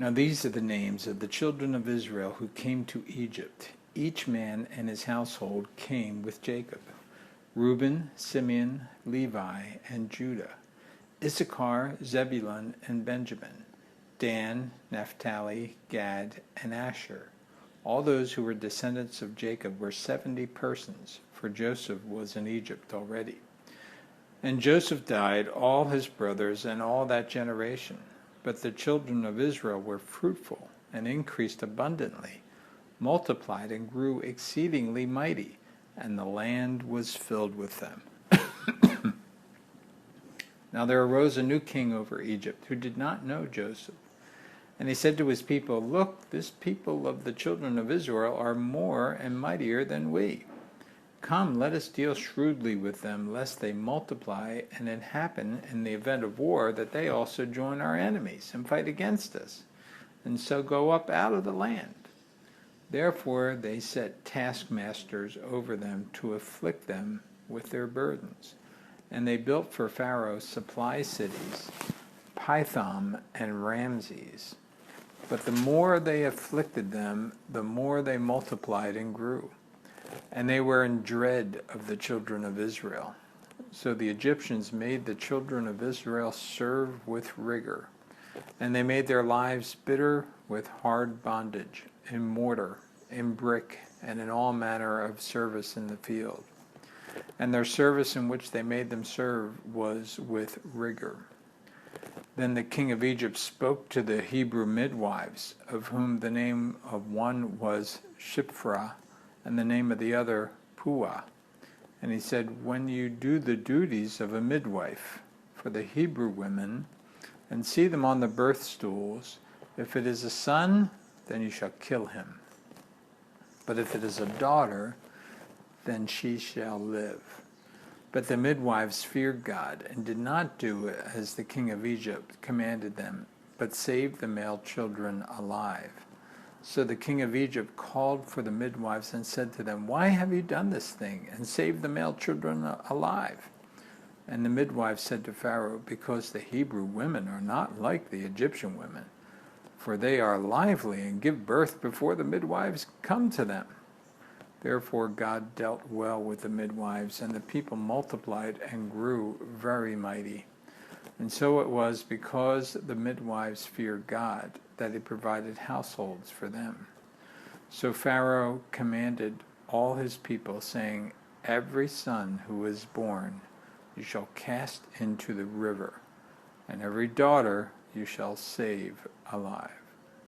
Now these are the names of the children of Israel who came to Egypt. Each man and his household came with Jacob: Reuben, Simeon, Levi, and Judah; Issachar, Zebulun, and Benjamin; Dan, Naphtali, Gad, and Asher. All those who were descendants of Jacob were 70 persons, for Joseph was in Egypt already. And Joseph died, all his brothers, and all that generation. But the children of Israel were fruitful and increased abundantly, multiplied and grew exceedingly mighty, and the land was filled with them. Now there arose a new king over Egypt, who did not know Joseph. And he said to his people, "Look, this people of the children of Israel are more and mightier than we. Come, let us deal shrewdly with them, lest they multiply, and it happen in the event of war that they also join our enemies and fight against us, and so go up out of the land." Therefore they set taskmasters over them to afflict them with their burdens. And they built for Pharaoh supply cities, Pithom and Ramses. But the more they afflicted them, the more they multiplied and grew. And they were in dread of the children of Israel. So the Egyptians made the children of Israel serve with rigor. And they made their lives bitter with hard bondage, in mortar, in brick, and in all manner of service in the field. And their service in which they made them serve was with rigor. Then the king of Egypt spoke to the Hebrew midwives, of whom the name of one was Shiphrah, and the name of the other Puah. And he said, "When you do the duties of a midwife for the Hebrew women, and see them on the birth stools, if it is a son, then you shall kill him. But if it is a daughter, then she shall live." But the midwives feared God, and did not do as the king of Egypt commanded them, but saved the male children alive. So the king of Egypt called for the midwives and said to them, "Why have you done this thing, and saved the male children alive?" And the midwives said to Pharaoh, "Because the Hebrew women are not like the Egyptian women, for they are lively and give birth before the midwives come to them." Therefore God dealt well with the midwives, and the people multiplied and grew very mighty. And so it was because the midwives feared God that he provided households for them. So Pharaoh commanded all his people, saying, "Every son who is born you shall cast into the river, and every daughter you shall save alive."